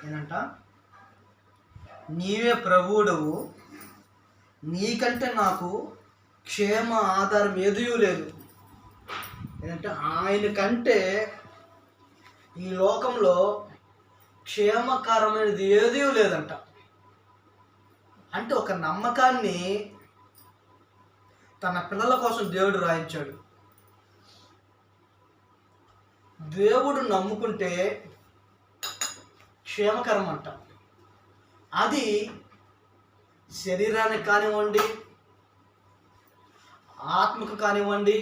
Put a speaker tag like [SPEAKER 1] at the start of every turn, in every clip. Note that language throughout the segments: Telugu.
[SPEAKER 1] ఏంటంట, నీవే ప్రభువుడవు, నీకంటే నాకు క్షేమ ఆధారం ఏదీ లేదు. ఏంటంటే ఆయన కంటే ఈ లోకంలో క్షేమకరమైనది ఏదీ లేదంట. అంటే ఒక నమ్మకాన్ని తన పిల్లల కోసం దేవుడు రాయించాడు. దేవుడు నమ్ముకుంటే క్షేమకరం అంట. అది శరీరానికి కానివ్వండి, ఆత్మకు కానివ్వండి,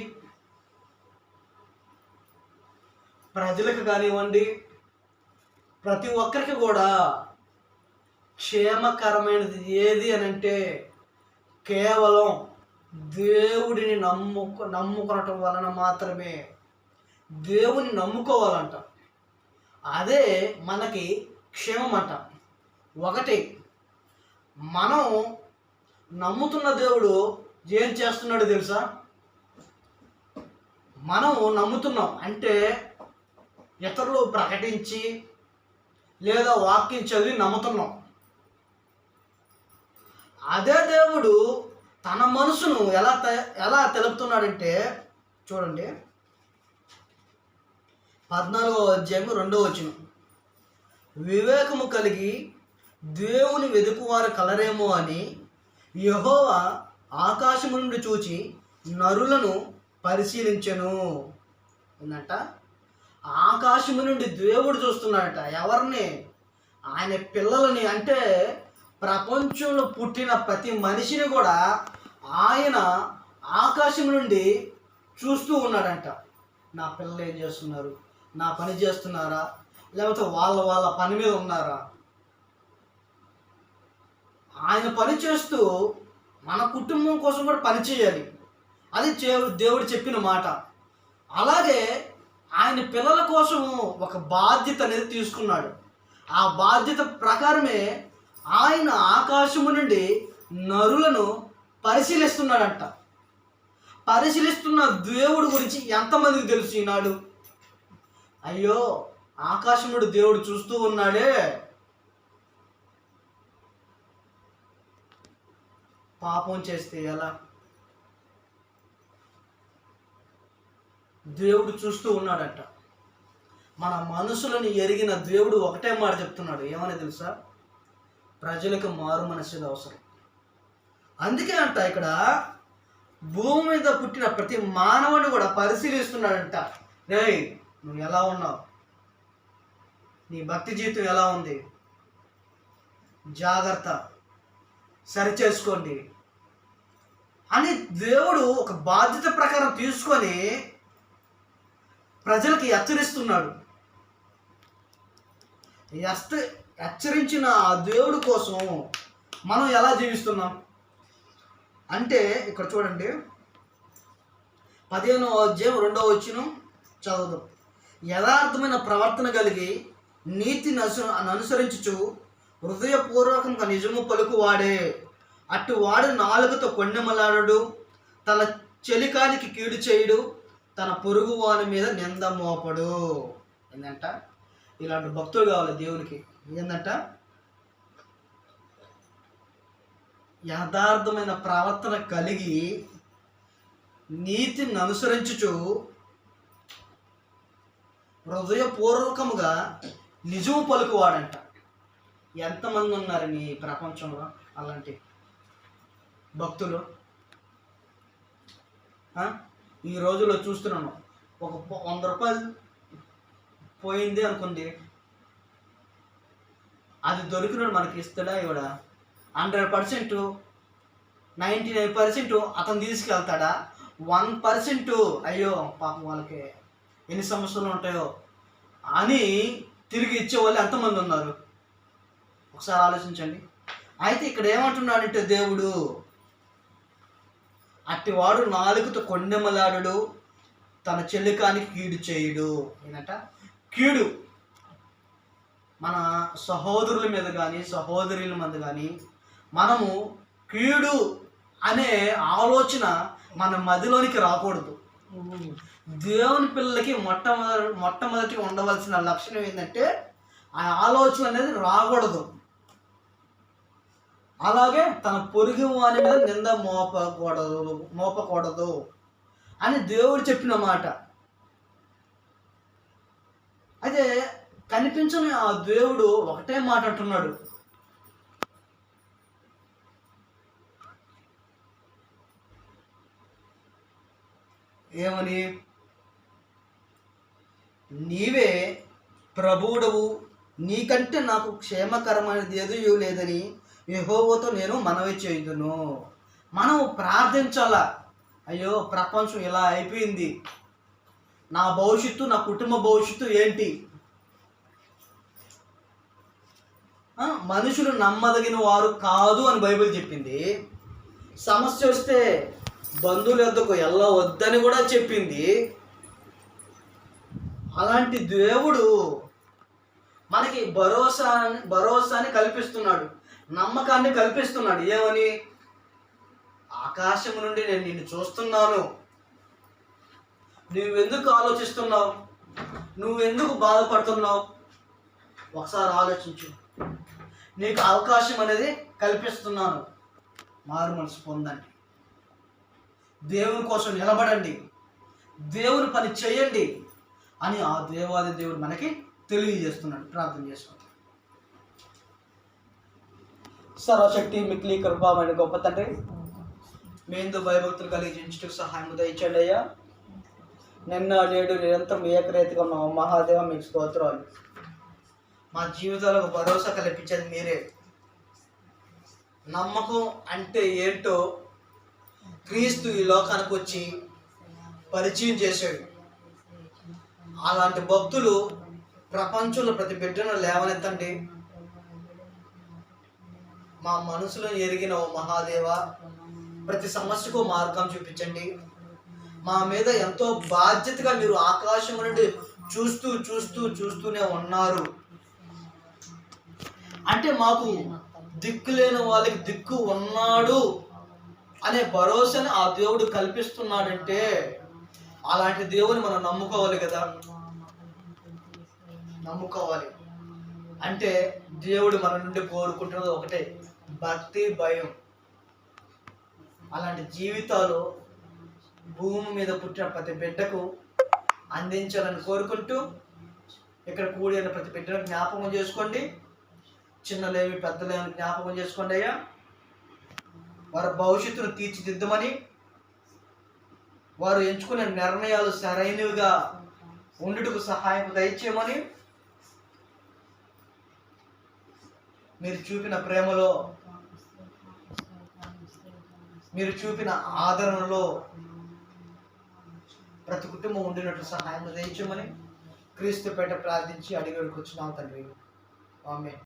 [SPEAKER 1] ప్రజలకు కానివ్వండి, ప్రతి ఒక్కరికి కూడా క్షేమకరమైనది ఏది అని అంటే కేవలం దేవుడిని నమ్ముకోవటం వలన మాత్రమే. దేవుని నమ్ముకోవాలంట. అదే మనకి క్షేమం అంట. ఒకటి, మనం నమ్ముతున్న దేవుడు ఏం చేస్తున్నాడో తెలుసా? మనం నమ్ముతున్నాం అంటే ఇతరులు ప్రకటించి లేదా వాక్యం చదివి నమ్ముతున్నాం. అదే దేవుడు తన మనసును ఎలా తెలుపుతున్నాడంటే చూడండి, 14వ అధ్యాయం 2వ వచనం. వివేకము కలిగి దేవుని వెదుకువారు కలరేమో అని యెహోవా ఆకాశము నుండి చూచి నరులను పరిశీలించెను. ఏంటంట, ఆకాశము నుండి దేవుడు చూస్తున్నాడట. ఎవరిని? ఆయన పిల్లలని. అంటే ప్రపంచంలో పుట్టిన ప్రతి మనిషిని కూడా ఆయన ఆకాశం నుండి చూస్తూ ఉన్నాడంట. నా పిల్లలు ఏం చేస్తున్నారు, నా పని చేస్తున్నారా, లేకపోతే వాళ్ళ పని మీద ఉన్నారా? ఆయన పని చేస్తూ మన కుటుంబం కోసం కూడా పని చేయాలి. అది దేవుడు చెప్పిన మాట. అలాగే ఆయన పిల్లల కోసం ఒక బాధ్యత అనేది తీసుకున్నాడు. ఆ బాధ్యత ప్రకారమే ఆయన ఆకాశము నుండి నరులను పరిశీలిస్తున్నాడంట. పరిశీలిస్తున్న దేవుడు గురించి ఎంతమందికి తెలుసు ఈనాడు? అయ్యో, ఆకాశం నుండి దేవుడు చూస్తూ ఉన్నాడే, పాపం చేస్తే ఎలా? దేవుడు చూస్తూ ఉన్నాడట. మన మనసులను ఎరిగిన దేవుడు ఒకటే మాట చెప్తున్నాడు. ఏమని తెలుసా? ప్రజలకు మారు మనసు అవసరం. అందుకే అంట ఇక్కడ భూమి మీద పుట్టిన ప్రతి మానవుని కూడా పరిశీలిస్తున్నాడంట. రేయ్, నువ్వు ఎలా ఉన్నావు? నీ భక్తి జీవితం ఎలా ఉంది? జాగ్రత్త, సరిచేసుకోండి అని దేవుడు ఒక బాధ్యత ప్రకారం తీసుకొని ప్రజలకి హెచ్చరిస్తున్నాడు. హెచ్చరించిన ఆ దేవుడి కోసం మనం ఎలా జీవిస్తున్నాం అంటే ఇక్కడ చూడండి, 15వ అధ్యాయం 2వ వచనం చదువుదాం. యథార్థమైన ప్రవర్తన కలిగి నీతిని అనుసరించుచు హృదయపూర్వకంగా నిజము పలుకువాడే, అటు వాడు నాలుకతో కొండెమలాడు, తన చెలికానికి కీడు చేయుడు, తన పొరుగు వాని మీద నింద మోపడు. ఏంటంట, ఇలాంటి భక్తులు కావాలి దేవునికి. ఏంటంట, యథార్థమైన ప్రవర్తన కలిగి నీతిని అనుసరించుచు హృదయపూర్వకముగా నిజము పలుకువాడంట. ఎంతమంది ఉన్నారు నీ ప్రపంచంలో అలాంటి భక్తులు? ఈ రోజుల్లో చూస్తున్నాను, ఒక 100 రూపాయలు పోయింది అనుకోండి, అది దొరికినాడు మనకి ఇస్తాడా ఇవ్వడా? 100%, 99% అతను తీసుకెళ్తాడా? 1% అయ్యో పాపం వాళ్ళకి ఎన్ని సమస్యలు ఉంటాయో అని తిరిగి ఇచ్చే వాళ్ళు ఎంతమంది ఉన్నారు? ఒకసారి ఆలోచించండి. అయితే ఇక్కడ ఏమంటున్నాడంటే దేవుడు, అట్టివాడు నాలుకతో కొండెమలాడు, తన చెల్లికానికి కీడు చేయుడు. ఏంటంట, కీడు మన సహోదరుల మీద కానీ సహోదరుల మీద కానీ మనము కీడు అనే ఆలోచన మన మదిలోనికి రాకూడదు. దేవుని పిల్లలకి మొట్టమొదటి ఉండవలసిన లక్షణం ఏంటంటే ఆ ఆలోచన అనేది రాకూడదు. అలాగే తన పొరుగు వాని మీద నింద మోపకూడదు అని దేవుడు చెప్పిన మాట. అయితే కనిపించని ఆ దేవుడు ఒకటే మాట అంటున్నాడు, ఏమని? నీవే ప్రభువుడవు, నీకంటే నాకు క్షేమకరమైనది ఏదీ లేదని యెహోవాతో నేను మనవి చేయుదును. మనం ప్రార్థించాలా, అయ్యో ప్రపంచం ఇలా అయిపోయింది, నా భవిష్యత్తు, నా కుటుంబ భవిష్యత్తు ఏంటి? మనుషులు నమ్మదగిన వారు కాదు అని బైబిల్ చెప్పింది. సమస్య వస్తే బంధువుల వద్దకు వెళ్ళవద్దని కూడా చెప్పింది. అలాంటి దేవుడు మనకి భరోసాని కల్పిస్తున్నాడు, నమ్మకాన్ని కల్పిస్తున్నాడు. ఏమని? ఆకాశం నుండి నేను నిన్ను చూస్తున్నాను, నువ్వెందుకు ఆలోచిస్తున్నావు, నువ్వెందుకు బాధపడుతున్నావు? ఒకసారి ఆలోచించు. నీకు అవకాశం అనేది కల్పిస్తున్నాను, మారు మనసు పొందండి, దేవుని కోసం నిలబడండి, దేవుని పని చేయండి అని ఆ దేవాది దేవుడు మనకి తెలియజేస్తున్నాడు. ప్రార్థన చేసుకుంటాం. సర్వశక్తి మిక్కిలి కృపామైన గొప్ప తండ్రి, మీ యందు భయభక్తులు కలిగించుటకు సహాయం దయచేయండి అయ్యా. నిన్న నేడు నిరంతరం ఏకరీతిగా ఉన్న మహాదేవ మీకు స్తోత్రాలు. మా జీవితాలకు భరోసా కల్పించేది మీరే. నమ్మకం అంటే ఏంటో క్రీస్తు ఈ లోకానికి వచ్చి పరిచయం చేశాడు. అలాంటి భక్తులు ప్రపంచంలో ప్రతి బిడ్డను లేవనెత్తండి. మా మనసులో ఎరిగిన ఓ మహాదేవ, ప్రతి సమస్యకు మార్గం చూపించండి. మా మీద ఎంతో బాధ్యతగా మీరు ఆకాశం నుండి చూస్తూనే ఉన్నారు. అంటే మాకు దిక్కు లేని వాళ్ళకి దిక్కు ఉన్నాడు అనే భరోసాని ఆ దేవుడు కల్పిస్తున్నాడంటే అలాంటి దేవుని మనం నమ్ముకోవాలి కదా. నమ్ముకోవాలి అంటే దేవుడు మన నుండి కోరుకుంటున్నది ఒకటే, భక్తి, భయం. అలాంటి జీవితాలు భూమి మీద పుట్టిన ప్రతి బిడ్డకు అందించాలని కోరుకుంటూ, ఇక్కడ కూడి అయిన ప్రతి బిడ్డను జ్ఞాపకం చేసుకోండి. చిన్నలేమి పెద్దలేమి జ్ఞాపకం చేసుకోండి అయ్యా. వారి భవిష్యత్తును తీర్చిదిద్దమని, వారు ఎంచుకునే నిర్ణయాలు సరైనవిగా ఉండుటకు సహాయం దయచేయమని, మీరు చూపిన ప్రేమలో, మీరు చూపిన ఆదరణలో ప్రతి కుటుంబం ఉండినట్లు సహాయం దయచేయమని క్రీస్తు పేట ప్రార్థించి అడిగి వచ్చినాం తండ్రి. ఆమేన్.